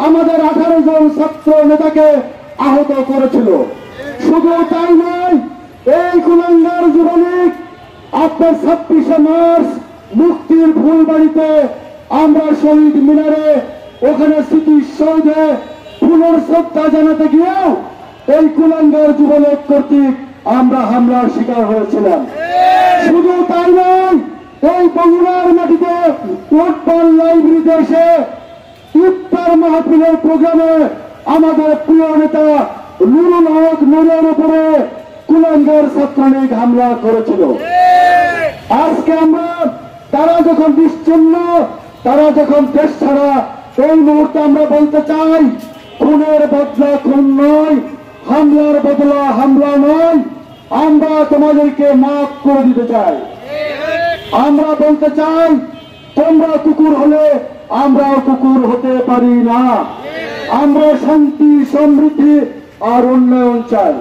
আমাদের 18 জন ছাত্র নেতাকে আহত করেছিল। শুধু তাই নয়, এই কুলাঙ্গার যুবলীগ আপনার 26শে মার্চ মুক্তির ফুলবাড়িতে আমরা শহীদ মিনারে ওখানে স্মৃতিসৌধে ফুলের শ্রদ্ধা জানাতে গিয়েও এই কুলাঙ্গার যুবলীগ কর্তৃক আমরা হামলার শিকার হয়েছিলাম। শুধু তাই নয়, এই বগুড়ার মাটিতে ফুটবল লাইব্রেরিতে এসে ইফতার মাহফিলের প্রোগ্রামে আমাদের প্রিয় নেতা নুরুল হক নুরের উপরে কুলাঙ্গার ছাত্রলীগ হামলা করেছিল। আজকে আমরা তারা যখন নিশ্চিহ্ন, তারা যখন দেশ ছাড়া, এই মুহূর্তে আমরা বলতে চাই, খুনের বদলা খুন নয়, হামলার বদলা হামলা নয়। আমরা তোমাদেরকে মাফ করে দিতে চাই। আমরা বলতে চাই, তোমরা কুকুর হলে আমরাও কুকুর হতে পারি না। আমরা শান্তি, সমৃদ্ধি আর উন্নয়ন চাই।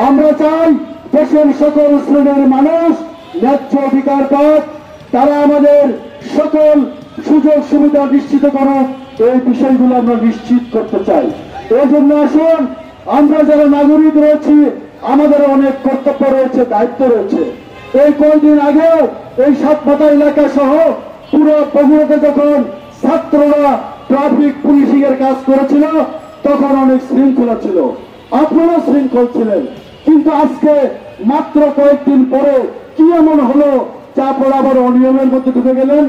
আমরা চাই দেশের সকল শ্রেণীর মানুষ ন্যায্য অধিকার পাক, তারা আমাদের সকল সুযোগ সুবিধা নিশ্চিত করুক। এই বিষয়গুলো আমরা নিশ্চিত করতে চাই। এই জন্য আসুন, আমরা যারা নাগরিক রয়েছি আমাদের অনেক কর্তব্য রয়েছে, দায়িত্ব রয়েছে। এই কয়েকদিন আগেও এই সাতপাতা এলাকা সহ পুরো বগুড়াতে যখন ছাত্ররা ট্রাফিক পুলিশিং এর কাজ করেছিল তখন অনেক শৃঙ্খলা ছিল, আপনারা শৃঙ্খল ছিলেন। কিন্তু আজকে মাত্র কয়েকদিন পরে কি এমন হলো যা আপনারা আবার অনিয়মের মধ্যে ঢুকে গেলেন?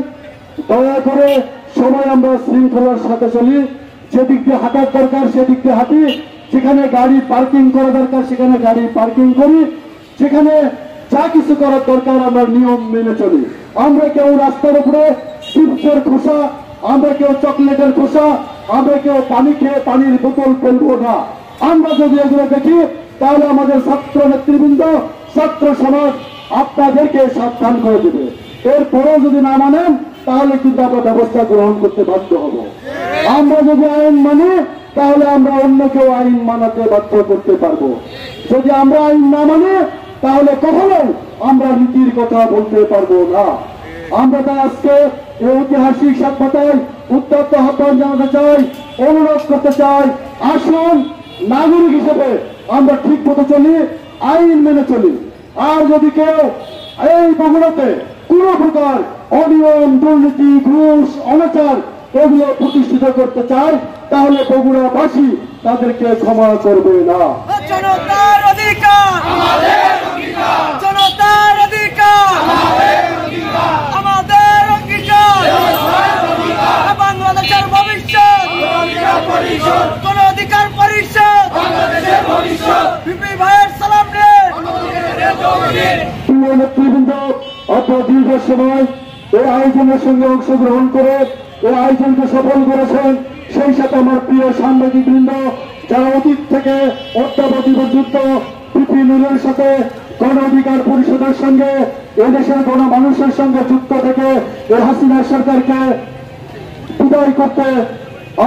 দয়া করে সবাই আমরা শৃঙ্খলার সাথে চলি। যেদিক দিয়ে হাঁটার দরকার সেদিক দিয়ে হাঁটি, যেখানে গাড়ি পার্কিং করা দরকার সেখানে গাড়ি পার্কিং করি, যেখানে যা কিছু করার দরকার আমরা নিয়ম মেনে চলি। আমরা কেউ রাস্তার উপরে চিপসের খোসা, আমরা কেউ চকলেটের খোসা, আমরা কেউ পানি খেয়ে পানির বোতল ফেলবো না। আমরা যদি এগুলো দেখি তাহলে আমাদের ছাত্র নেতৃবৃন্দ, ছাত্র সমাজ আপনাদেরকে সাবধান করে দেবে। এরপরেও যদি না মানেন তাহলে কিন্তু আমরা ব্যবস্থা গ্রহণ করতে বাধ্য হব। আমরা যদি আইন মানি তাহলে আমরা অন্য কেউ আইন মানাতে বাধ্য করতে পারবো। যদি আমরা আইন না মানি তাহলে কখনো আমরা নীতির কথা বলতে পারবো না। আমরা তাই আজকে এই ঐতিহাসিক সাতপাতায় উত্তপ্ত আহ্বান জানাতে চাই, অনুরোধ করতে চাই, আসুন নাগরিক হিসেবে আমরা ঠিক মতো চলি, আইন মেনে চলি। আর যদি কেউ এই বগুড়াতে কোন প্রকার অনিয়ম, দুর্নীতি, ঘুষ, অনাচার এগুলো প্রতিষ্ঠিত করতে চায় তাহলে বগুড়াবাসী তাদেরকে ক্ষমা করবে না। জনতার অধিকার আমাদের অধিকার, জনতার অধিকার আমাদের অধিকার, আমাদের অধিকার, বাংলাদেশের ভবিষ্যৎ কোন অধিকার পরিষদ, বাংলাদেশের ভবিষ্যৎ। বিপি ভাইয়ের সালাম রে প্রিয় নেতৃবৃন্দ, অত দীর্ঘ সময় এই আয়োজনের সঙ্গে অংশগ্রহণ করে এই আয়োজনকে সফল করেছেন। সেই সাথে আমার প্রিয় সাংবাদিক বৃন্দ যারা অতীত থেকে অদ্যাবধি পর্যন্ত পিপি নুরের সাথে গণ অধিকার পরিষদের সঙ্গে এদেশের গণ মানুষের সঙ্গে যুক্ত থেকে এই হাসিনা সরকারকে বিদায় করতে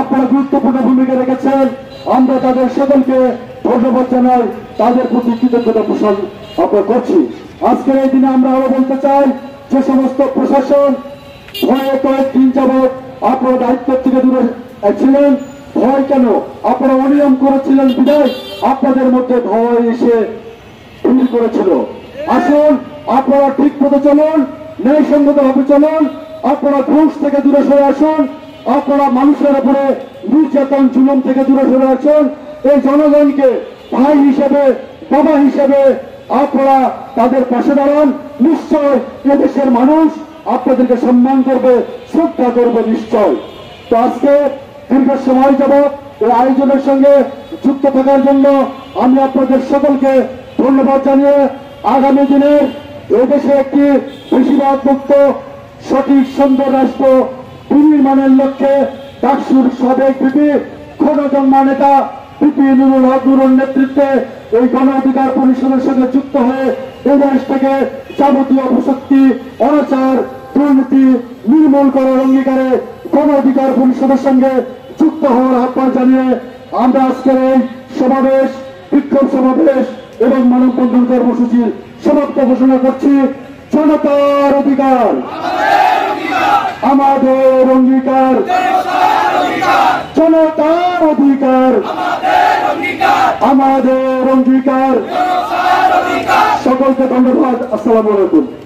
আপনারা গুরুত্বপূর্ণ ভূমিকা রেখেছেন। আমরা তাদের সকলকে ধন্যবাদ জানাই, তাদের প্রতি কৃতজ্ঞতা পোষণ আমরা করছি। আজকের এই দিনে আমরা আরো বলতে চাই, যে সমস্ত প্রশাসন ভয়ে কয়েকদিন যাবৎ আপনারা দায়িত্ব থেকে দূরে ছিলেন, ভয় কেন? আপনারা অনিয়ম করেছিলেন বিদায় আপনাদের মধ্যে ভয় এসে ভিড় করেছিল। আসুন আপনারা ঠিক মতো চলুন, ন্যায়সঙ্গত ভাবে চলুন, আপনারা ঘুষ থেকে দূরে সরে আসুন, আপনারা মানুষের উপরে নির্যাতন জুলুম থেকে দূরে সরে আসুন। এই জনগণকে ভাই হিসেবে, বাবা হিসেবে আপনারা তাদের পাশে দাঁড়ান। নিশ্চয় এদেশের মানুষ আপনাদেরকে সম্মান করবে, শ্রদ্ধা করবে নিশ্চয়। তো আজকে দীর্ঘ সময় যাবৎ এই আয়োজনের সঙ্গে যুক্ত থাকার জন্য আমি আপনাদের সকলকে ধন্যবাদ জানিয়ে আগামী দিনের এদেশে একটি বেশিরভাগ মুক্ত সঠিক সুন্দর রাষ্ট্র বিনির্মাণের লক্ষ্যে ডাকসুর সাবেক ভিপি ক্ষণজন্মা নেতা পিপি নুরুল হক নুরুর নেতৃত্বে এই গণ অধিকার পরিষদের সঙ্গে যুক্ত হয়ে এই দেশ থেকে যাবতীয় অপশক্তি, অনাচার, দুর্নীতি নির্মূল করার অঙ্গীকারে গণ অধিকার পরিষদের সঙ্গে যুক্ত হওয়ার আহ্বান জানিয়ে আমরা আজকের এই সমাবেশ, বিক্ষোভ সমাবেশ এবং মানববন্ধন কর্মসূচির সমাপ্ত ঘোষণা করছি। জনতার অধিকার। আমাদের অঙ্গীকার, জনতার অধিকার, আমাদের অঙ্গীকার। সকলকে ধন্যবাদ। আসসালামু আলাইকুম।